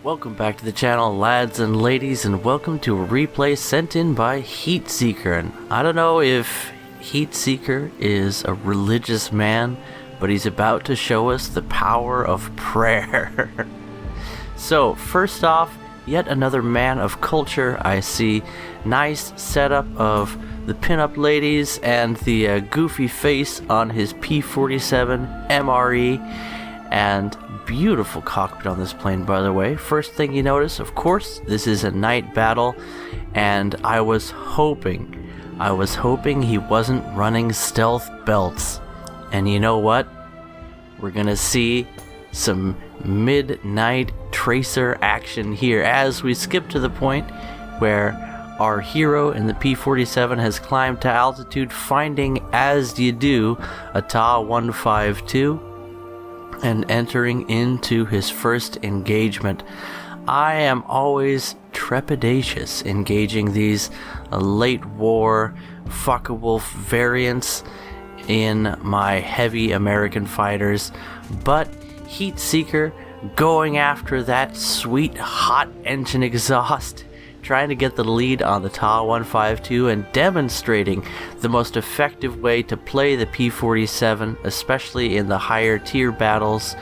Welcome back to the channel, lads and ladies, and welcome to a replay sent in by HEATSEEKR. And I don't know if HEATSEEKR is a religious man, but he's about to show us the power of prayer. So, first off, yet another man of culture. I see nice setup of the pinup ladies and the goofy face on his P47M-1RE, and beautiful cockpit on this plane, by the way. First thing you notice, of course, this is a night battle, and I was hoping he wasn't running stealth belts. And you know what? We're gonna see some midnight tracer action here as we skip to the point where our hero in the P47 has climbed to altitude, finding, as you do, a TA-152 and entering into his first engagement. I am always trepidatious engaging these late war Focke-Wulf variants in my heavy American fighters, but HEATSEEKR going after that sweet hot engine exhaust, trying to get the lead on the TA-152 and demonstrating the most effective way to play the P47, especially in the higher tier battles,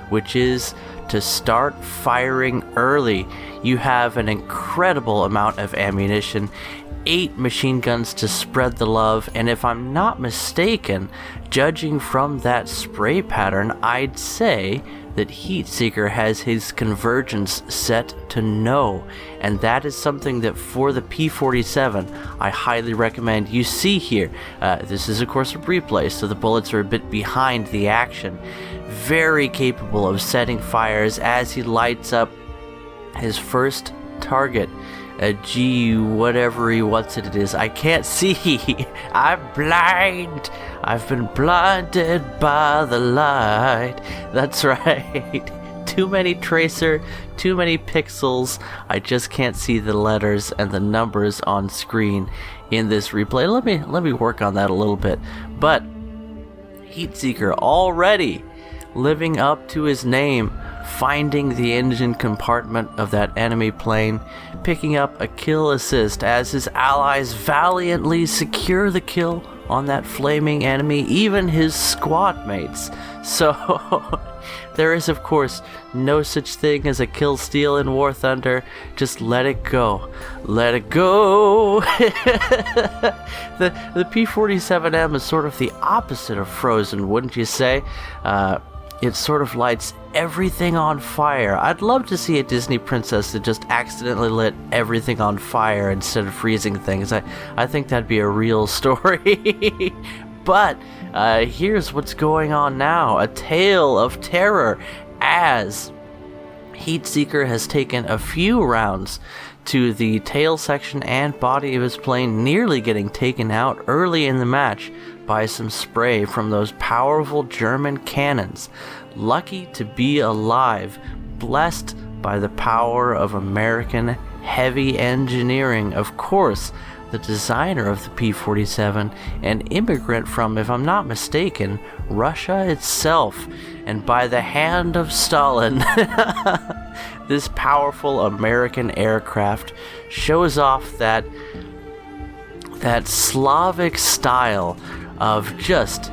which is to start firing early. You have an incredible amount of ammunition, 8 machine guns to spread the love, and if I'm not mistaken, judging from that spray pattern, I'd say that HEATSEEKR has his convergence set to no, and that is something that for the P47 I highly recommend. You see here, this is of course a replay, so the bullets are a bit behind the action. Very capable of setting fires as he lights up his first target. Whatever it is, I can't see. I'm blind. I've been blinded by the light. That's right. Too many tracer, too many pixels. I just can't see the letters and the numbers on screen in this replay. Let me work on that a little bit. But HEATSEEKR already living up to his name, finding the engine compartment of that enemy plane, picking up a kill assist as his allies valiantly secure the kill on that flaming enemy, even his squad mates. So there is of course no such thing as a kill steal in War Thunder. Just let it go. Let it go. The P47M is sort of the opposite of Frozen, wouldn't you say? It sort of lights everything on fire. I'd love to see a Disney princess that just accidentally lit everything on fire instead of freezing things. I think that'd be a real story. But here's what's going on now. A tale of terror as HEATSEEKR has taken a few rounds to the tail section and body of his plane, nearly getting taken out early in the match by some spray from those powerful German cannons. Lucky to be alive, blessed by the power of American heavy engineering. Of course, the designer of the P47, an immigrant from, if I'm not mistaken, Russia itself, and by the hand of Stalin. This powerful American aircraft shows off that Slavic style of just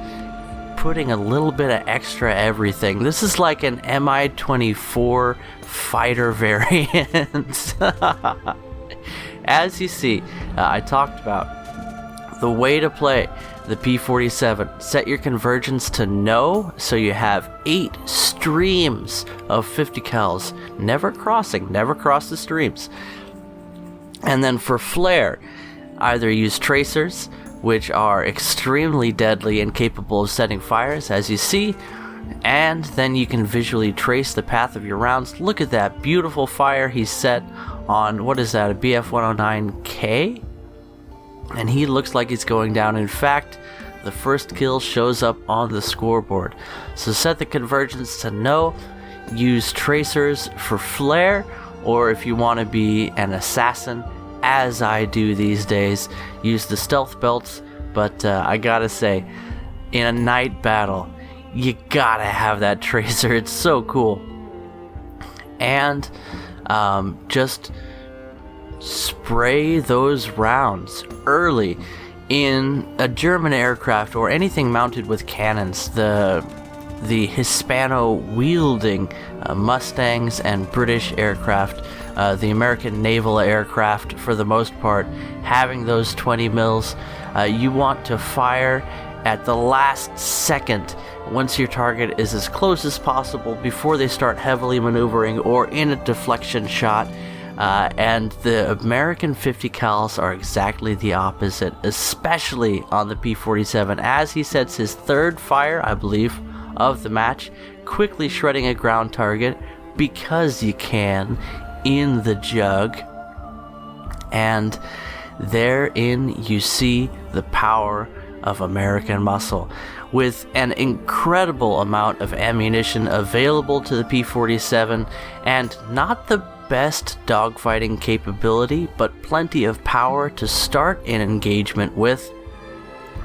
putting a little bit of extra everything. This is like an Mi-24 fighter variant. As you see, I talked about the way to play the P47. Set your convergence to no, so you have 8 streams of 50 cals, never cross the streams. And then for flare, either use tracers, which are extremely deadly and capable of setting fires, as you see, and then you can visually trace the path of your rounds. Look at that beautiful fire he set on, what is that, a BF-109K? And he looks like he's going down. In fact, the first kill shows up on the scoreboard. So set the convergence to no, use tracers for flare, or if you want to be an assassin, as I do these days, use the stealth belts. But I gotta say, in a night battle, you gotta have that tracer. It's so cool. and just spray those rounds early in a German aircraft or anything mounted with cannons. The Hispano-wielding Mustangs and British aircraft, the American naval aircraft for the most part, having those 20 mils, you want to fire at the last second once your target is as close as possible before they start heavily maneuvering or in a deflection shot. And the American 50 cals are exactly the opposite, especially on the P47, as he sets his third fire, I believe, of the match, quickly shredding a ground target because you can in the jug. And therein you see the power of American muscle. With an incredible amount of ammunition available to the P47 and not the best dogfighting capability, but plenty of power to start an engagement with,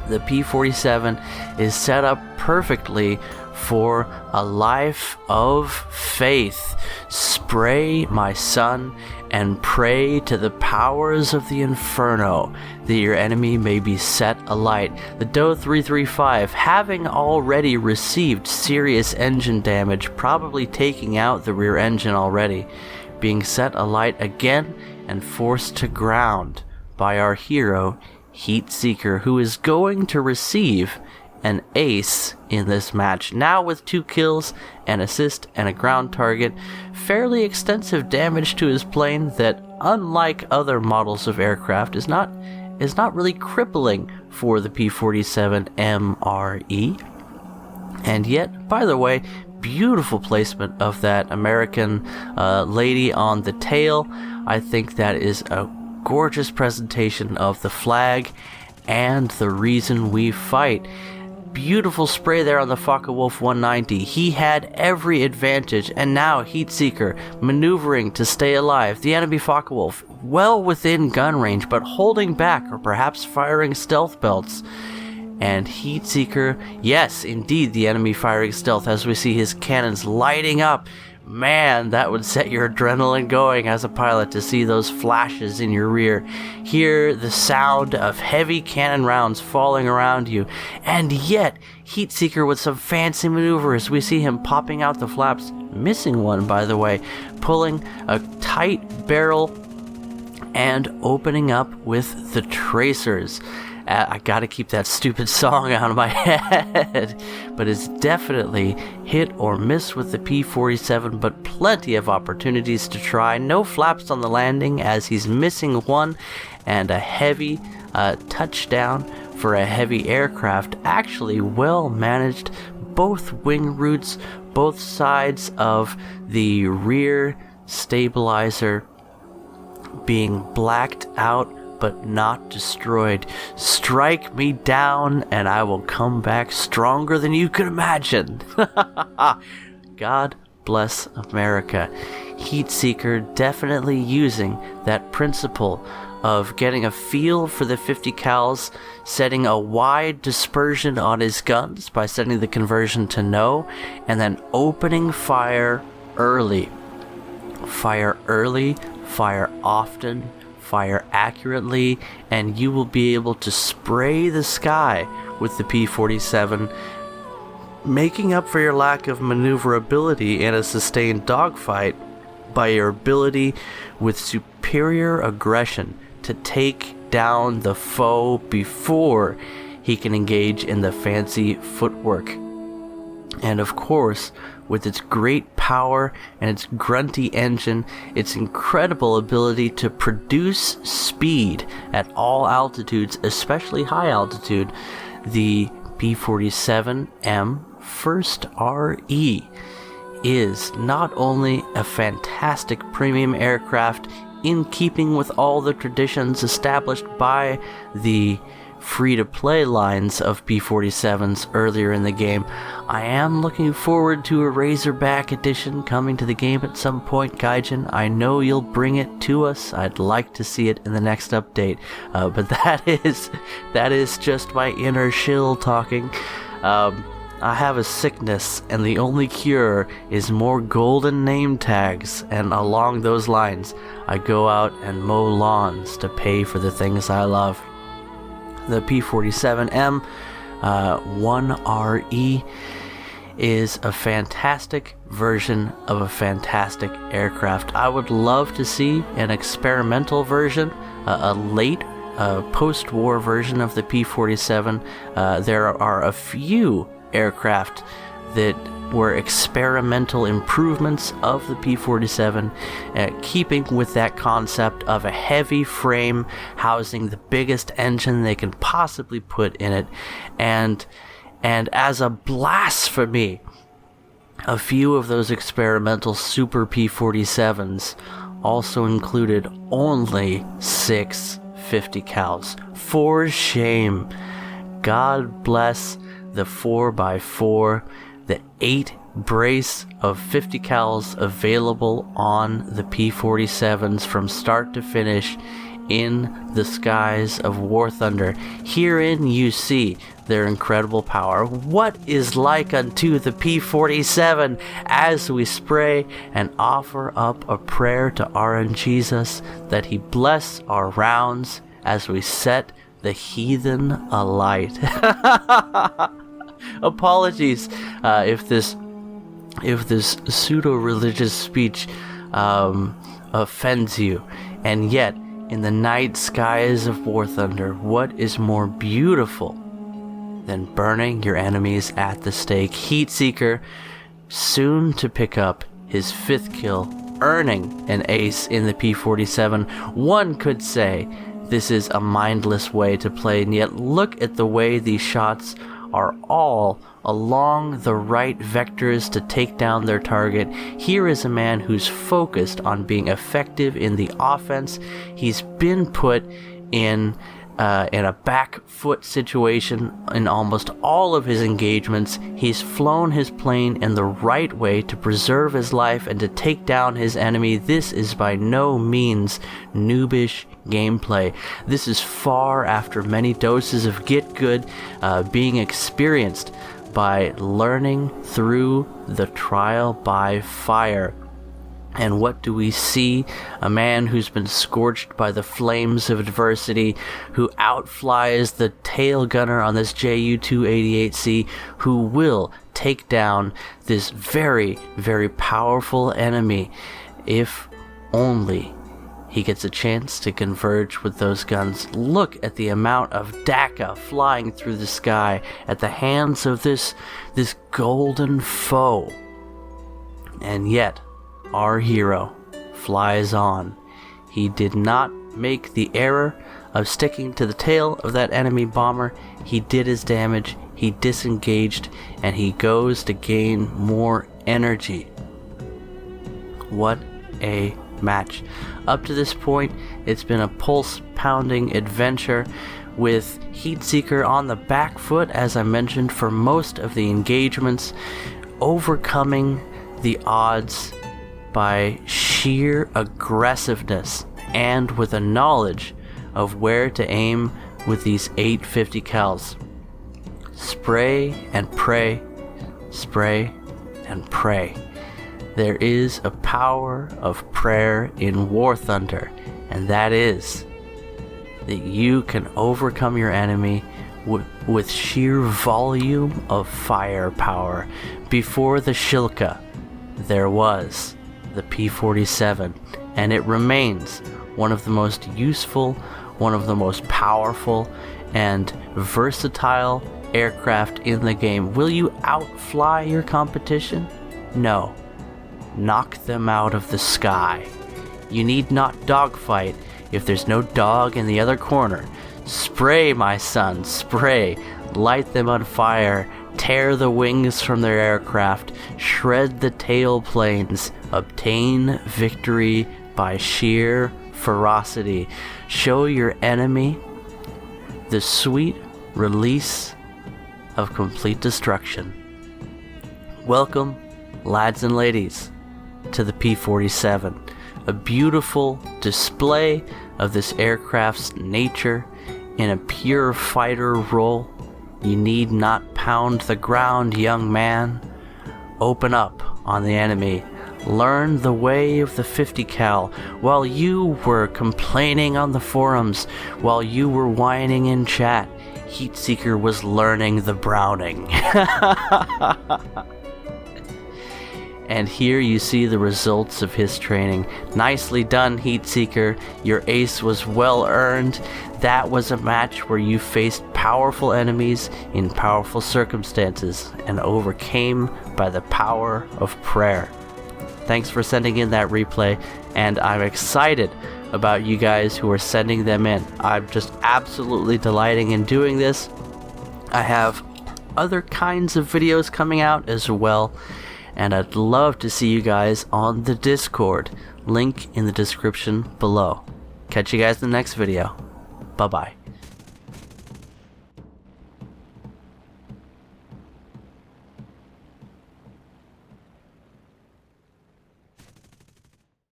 the P47 is set up perfectly for a life of faith. Spray, my son, and pray to the powers of the inferno that your enemy may be set alight. The Doe 335, having already received serious engine damage, probably taking out the rear engine already, being set alight again and forced to ground by our hero, HEATSEEKR, who is going to receive an ace in this match, now with 2 kills, an assist, and a ground target. Fairly extensive damage to his plane that, unlike other models of aircraft, is not really crippling for the P47M-1RE. And yet, by the way, beautiful placement of that American lady on the tail. I think that is a gorgeous presentation of the flag and the reason we fight. Beautiful spray there on the Focke-Wulf 190. He had every advantage, and now HEATSEEKR maneuvering to stay alive. The enemy Focke-Wulf well within gun range, but holding back or perhaps firing stealth belts. And HEATSEEKR, yes, indeed, the enemy firing stealth as we see his cannons lighting up. Man, that would set your adrenaline going as a pilot to see those flashes in your rear. Hear the sound of heavy cannon rounds falling around you. And yet, HEATSEEKR with some fancy maneuvers. We see him popping out the flaps, missing one by the way, pulling a tight barrel and opening up with the tracers. I gotta keep that stupid song out of my head, but it's definitely hit or miss with the P47, but plenty of opportunities to try. No flaps on the landing as he's missing one, and a heavy touchdown for a heavy aircraft. Actually well managed, both wing roots, both sides of the rear stabilizer being blacked out but not destroyed. Strike me down and I will come back stronger than you could imagine. God bless America. HEATSEEKR definitely using that principle of getting a feel for the 50 cals, setting a wide dispersion on his guns by setting the conversion to no, and then opening fire early. Fire early, fire often, fire accurately, and you will be able to spray the sky with the P47, making up for your lack of maneuverability in a sustained dogfight by your ability with superior aggression to take down the foe before he can engage in the fancy footwork. And of course, with its great power and its grunty engine, its incredible ability to produce speed at all altitudes, especially high altitude, the P47M-1RE is not only a fantastic premium aircraft in keeping with all the traditions established by the free-to-play lines of P47s earlier in the game. I am looking forward to a Razorback edition coming to the game at some point, Gaijin. I know you'll bring it to us. I'd like to see it in the next update. But that is just my inner shill talking. I have a sickness, and the only cure is more golden name tags, and along those lines, I go out and mow lawns to pay for the things I love. The P47M-1RE is a fantastic version of a fantastic aircraft. I would love to see an experimental version, a late post-war version of the P47. There are a few aircraft that were experimental improvements of the P47, keeping with that concept of a heavy frame housing the biggest engine they can possibly put in it, and as a blasphemy, a few of those experimental Super P47s also included only 6 50 cals. For shame. God bless the 4x4, the 8 brace of 50 cals available on the P47s from start to finish in the skies of War Thunder. Herein you see their incredible power. What is like unto the P47 as we spray and offer up a prayer to our Jesus that he bless our rounds as we set the heathen alight. Apologies if this pseudo-religious speech offends you, and yet in the night skies of War Thunder, what is more beautiful than burning your enemies at the stake? HEATSEEKR, soon to pick up his 5th kill, earning an ace in the P47. One could say this is a mindless way to play, and yet look at the way these shots are all along the right vectors to take down their target. Here is a man who's focused on being effective in the offense. He's been put in a back foot situation in almost all of his engagements. He's flown his plane in the right way to preserve his life and to take down his enemy. This is by no means noobish gameplay. This is far after many doses of Get Good, being experienced by learning through the trial by fire. And what do we see? A man who's been scorched by the flames of adversity, who outflies the tail gunner on this Ju-288C, who will take down this very, very powerful enemy if only he gets a chance to converge with those guns. Look at the amount of DACA flying through the sky at the hands of this golden foe. And yet, our hero flies on. He did not make the error of sticking to the tail of that enemy bomber. He did his damage, he disengaged, and he goes to gain more energy. What a match. Up to this point, it's been a pulse-pounding adventure with HEATSEEKR on the back foot, as I mentioned, for most of the engagements, overcoming the odds by sheer aggressiveness and with a knowledge of where to aim with these 850 cals. Spray and pray, spray and pray. There is a power of prayer in War Thunder, and that is that you can overcome your enemy with sheer volume of firepower. Before the Shilka, there was the P47, and it remains one of the most useful, one of the most powerful and versatile aircraft in the game. Will you outfly your competition? No. Knock them out of the sky. You need not dogfight if there's no dog in the other corner. Spray, my son, spray. Light them on fire. Tear the wings from their aircraft. Shred the tailplanes. Obtain victory by sheer ferocity. Show your enemy the sweet release of complete destruction. Welcome, lads and ladies, to the P47, a beautiful display of this aircraft's nature in a pure fighter role. You need not pound the ground, young man. Open up on the enemy. Learn the way of the 50 cal. While you were complaining on the forums, while you were whining in chat, HEATSEEKR was learning the Browning. And here you see the results of his training. Nicely done, HEATSEEKR. Your ace was well earned. That was a match where you faced powerful enemies in powerful circumstances and overcame by the power of prayer. Thanks for sending in that replay, and I'm excited about you guys who are sending them in. I'm just absolutely delighting in doing this. I have other kinds of videos coming out as well, and I'd love to see you guys on the Discord. Link in the description below. Catch you guys in the next video. Bye-bye.